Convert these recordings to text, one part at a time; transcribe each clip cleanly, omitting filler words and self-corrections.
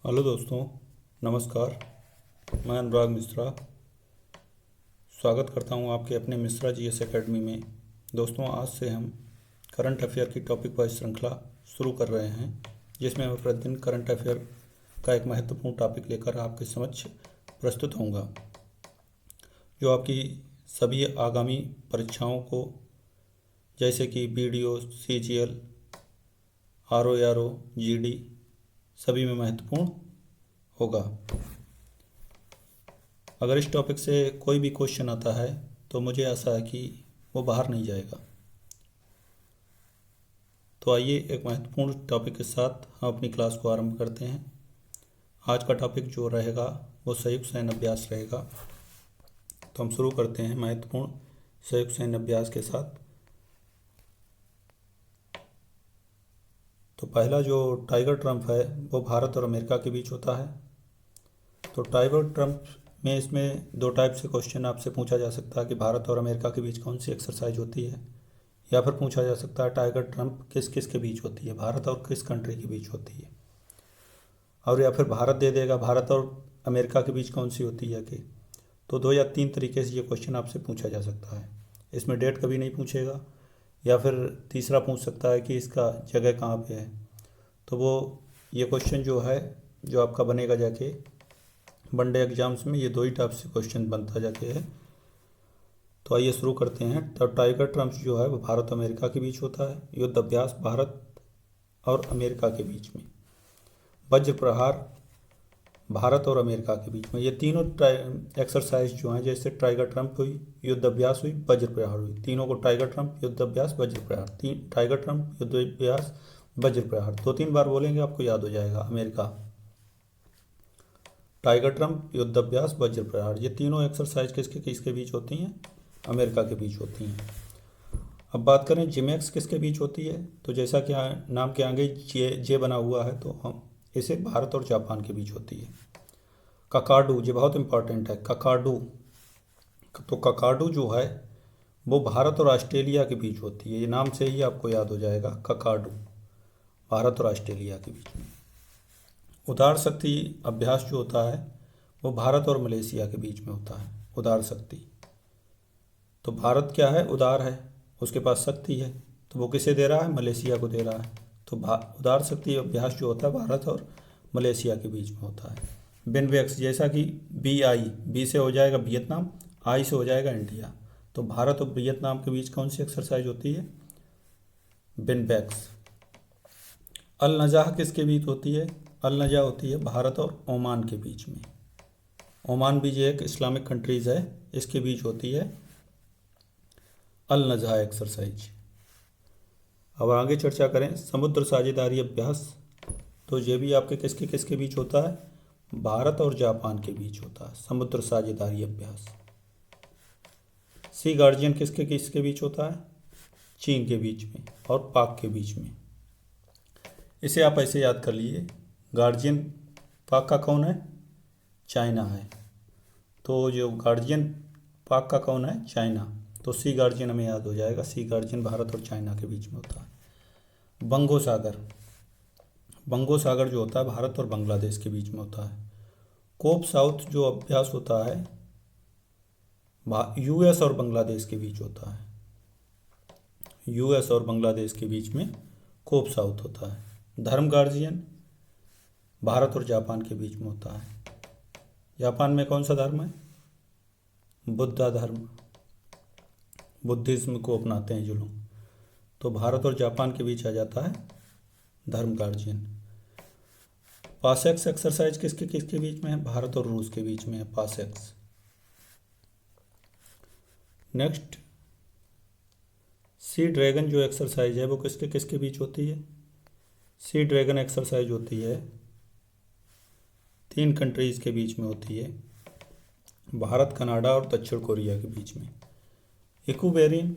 Hello दोस्तों, नमस्कार। मैं अनुराग मिश्रा स्वागत करता हूं आपके अपने मिश्रा जीएस एकेडमी में। दोस्तों, आज से हम करंट अफेयर की टॉपिक वाइज श्रृंखला शुरू कर रहे हैं, जिसमें मैं प्रतिदिन करंट अफेयर का एक महत्वपूर्ण टॉपिक लेकर आपके समक्ष प्रस्तुत होऊंगा, जो आपकी सभी आगामी परीक्षाओं को, जैसे कि बीडीओ, सीजीएल, आरओ, जीडी, सभी में महत्वपूर्ण होगा। अगर इस टॉपिक से कोई भी क्वेश्चन आता है तो मुझे आशा है कि वो बाहर नहीं जाएगा। तो आइए एक महत्वपूर्ण टॉपिक के साथ हम अपनी क्लास को आरंभ करते हैं। आज का टॉपिक जो रहेगा वो संयुक्त सैन्य अभ्यास रहेगा। तो हम शुरू करते हैं महत्वपूर्ण संयुक्त सैन्य अभ्यास के साथ। तो पहला जो टाइगर ट्रम्प है वो भारत और अमेरिका के बीच होता है। तो टाइगर ट्रम्प में इसमें दो टाइप से क्वेश्चन आपसे पूछा जा सकता है कि भारत और अमेरिका के बीच कौन सी एक्सरसाइज होती है, या फिर पूछा जा सकता है टाइगर ट्रम्प किस किस के बीच होती है, भारत और किस कंट्री के बीच होती है, और या फिर भारत दे देगा भारत और अमेरिका के बीच कौन सी होती है कि। तो दो या तीन तरीके से ये क्वेश्चन आपसे पूछा जा सकता है। इसमें डेट कभी नहीं पूछेगा, या फिर तीसरा पूछ सकता है कि इसका जगह कहाँ पे है। तो वो ये क्वेश्चन जो है जो आपका बनेगा जाके वनडे एग्जाम्स में, ये दो ही टाइप से क्वेश्चन बनता जाके है। तो आइए शुरू करते हैं। तब टाइगर ट्रम्प जो है वो भारत और अमेरिका के बीच होता है। युद्ध अभ्यास भारत और अमेरिका के बीच में। वज्र प्रहार भारत और अमेरिका के बीच में। ये तीनों एक्सरसाइज जो हैं, जैसे टाइगर ट्रम्प हुई, युद्ध अभ्यास हुई, वज्र प्रहार हुई, तीनों को टाइगर ट्रम्प, युद्ध अभ्यास, वज्र प्रहार, टाइगर ट्रम्प, युद्ध अभ्यास, वज्र प्रहार, दो तीन बार बोलेंगे आपको याद हो जाएगा। अमेरिका, टाइगर ट्रम्प, युद्ध अभ्यास, वज्र प्रहार, ये तीनों एक्सरसाइज किसके किसके बीच होती हैं? अमेरिका के बीच होती हैं। अब बात करें जिमैक्स किसके बीच होती है, तो जैसा कि नाम के आगे जे जे बना हुआ है, तो हम इसे भारत और जापान के बीच होती है। ककाडू, ये बहुत इंपॉर्टेंट है, ककाडू। तो ककाडू जो है वो भारत और ऑस्ट्रेलिया के बीच होती है। ये नाम से ही आपको याद हो जाएगा, ककाडू, भारत और ऑस्ट्रेलिया के बीच में। उदार शक्ति अभ्यास जो होता है वो भारत और मलेशिया के बीच में होता है। उदार शक्ति, तो भारत क्या है? उदार है, उसके पास शक्ति है, तो वो किसे दे रहा है? मलेशिया को दे रहा है। तो उदार शक्ति अभ्यास जो होता है भारत और मलेशिया के बीच में होता है। बिनवेक्स, जैसा कि बी से हो जाएगा वियतनाम, आई से हो जाएगा इंडिया, तो भारत और वियतनाम के बीच कौन सी एक्सरसाइज होती है? बिनवेक्स। अल नजाह किसके बीच होती है? अल नजा होती है भारत और ओमान के बीच में। ओमान भी जो एक इस्लामिक कंट्रीज़ है, इसके बीच होती है अल नजहा एक्सरसाइज। अब आगे चर्चा करें समुद्र साझेदारी अभ्यास, तो ये भी आपके किसके किसके बीच होता है? भारत और जापान के बीच होता है समुद्र साझेदारी अभ्यास। सी गार्जियन किसके किसके बीच होता है? चीन के बीच में और पाक के बीच में। इसे आप ऐसे याद कर लीजिए, गार्जियन पाक का कौन है? चाइना है। तो जो गार्जियन पाक का कौन है? चाइना। तो सी गार्जियन हमें याद हो जाएगा, सी गार्जियन भारत और चाइना के बीच में होता है। बंगो सागर, बंगो सागर जो होता है भारत और बांग्लादेश के बीच में होता है। कोप साउथ जो अभ्यास होता है यूएस और बांग्लादेश के बीच होता है। यूएस और बांग्लादेश के बीच में कोप साउथ होता है। धर्म गार्जियन भारत और जापान के बीच में होता है। जापान में कौन सा धर्म है? बुद्धा धर्म, बुद्धिज्म को अपनाते हैं जो लोग, तो भारत और जापान के बीच आ जाता है धर्म गार्जियन। पासेक्स एक्सरसाइज किसके किसके बीच में है? भारत और रूस के बीच में है पासेक्स। नेक्स्ट, सी ड्रैगन जो एक्सरसाइज है वो किसके किसके बीच होती है? सी ड्रैगन एक्सरसाइज होती है तीन कंट्रीज़ के बीच में होती है, भारत, कनाडा और दक्षिण कोरिया के बीच में। इक्वेरियन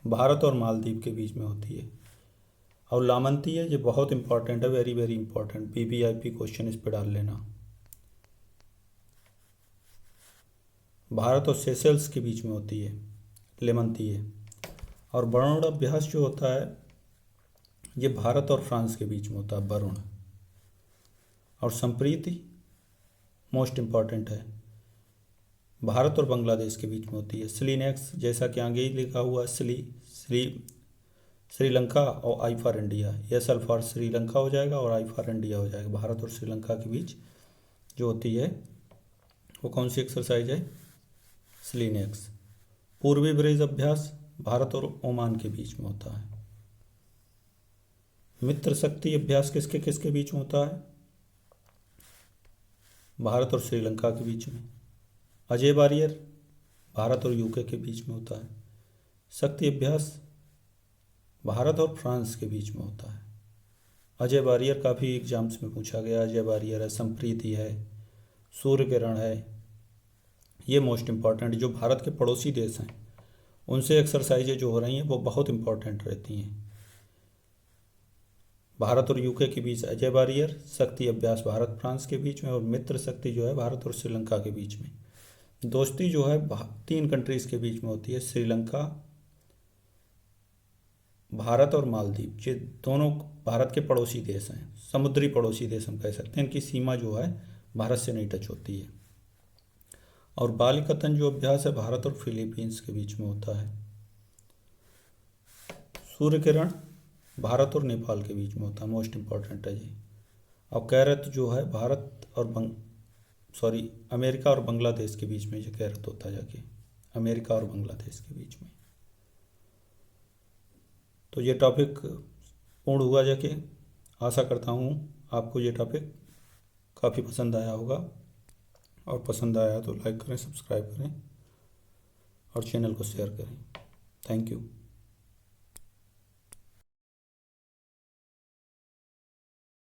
भारत और मालदीव के बीच में होती है। और लामंती है, ये बहुत इंपॉर्टेंट है, वेरी वेरी इंपॉर्टेंट, पीबीआईपी क्वेश्चन इस पर डाल लेना। भारत और सेशल्स के बीच में होती है, लेमंती है। और वरुण अभ्यास जो होता है ये भारत और फ्रांस के बीच में होता है, वरुण। और संप्रीति मोस्ट इम्पॉर्टेंट है, भारत और बांग्लादेश के बीच में होती है। स्लीनेक्स जैसा कि आगे ही लिखा हुआ श्रीलंका और I for India, S L for Sri Lanka हो जाएगा और आई फॉर इंडिया हो जाएगा। भारत और श्रीलंका के बीच जो होती है वो कौन सी एक्सरसाइज है? स्लीनेक्स। पूर्वी ब्रिज अभ्यास भारत और ओमान के बीच में होता है। मित्र शक्ति अभ्यास किसके किसके बीच में होता है? भारत और श्रीलंका के बीच में। अजय बैरियर भारत और यूके के बीच में होता है। शक्ति अभ्यास भारत और फ्रांस के बीच में होता है। अजय बैरियर काफ़ी एग्जाम्स में पूछा गया। अजय बैरियर है, संप्रीति है, सूर्य किरण है, ये मोस्ट इम्पॉर्टेंट। जो भारत के पड़ोसी देश हैं उनसे एक्सरसाइजेज जो हो रही हैं वो बहुत इम्पॉर्टेंट रहती हैं। भारत और यूके के बीच अजय बैरियर, शक्ति अभ्यास भारत फ्रांस के बीच में, और मित्र शक्ति जो है भारत और श्रीलंका के बीच में। दोस्ती जो है 3 कंट्रीज़ के बीच में होती है, श्रीलंका, भारत और मालदीव। ये दोनों भारत के पड़ोसी देश हैं, समुद्री पड़ोसी देश हम कह सकते हैं। इनकी सीमा जो है भारत से नहीं टच होती है। और बालिकतन जो अभ्यास है भारत और फिलीपींस के बीच में होता है। सूर्य किरण भारत और नेपाल के बीच में होता है, मोस्ट इम्पॉर्टेंट है जी। और कैरत जो है भारत और अमेरिका और बांग्लादेश के बीच में ये कैरत होता है जाके, अमेरिका और बांग्लादेश के बीच में। तो ये टॉपिक पूर्ण हुआ जाके। आशा करता हूँ आपको ये टॉपिक काफ़ी पसंद आया होगा, और पसंद आया तो लाइक करें, सब्सक्राइब करें और चैनल को शेयर करें। Thank you.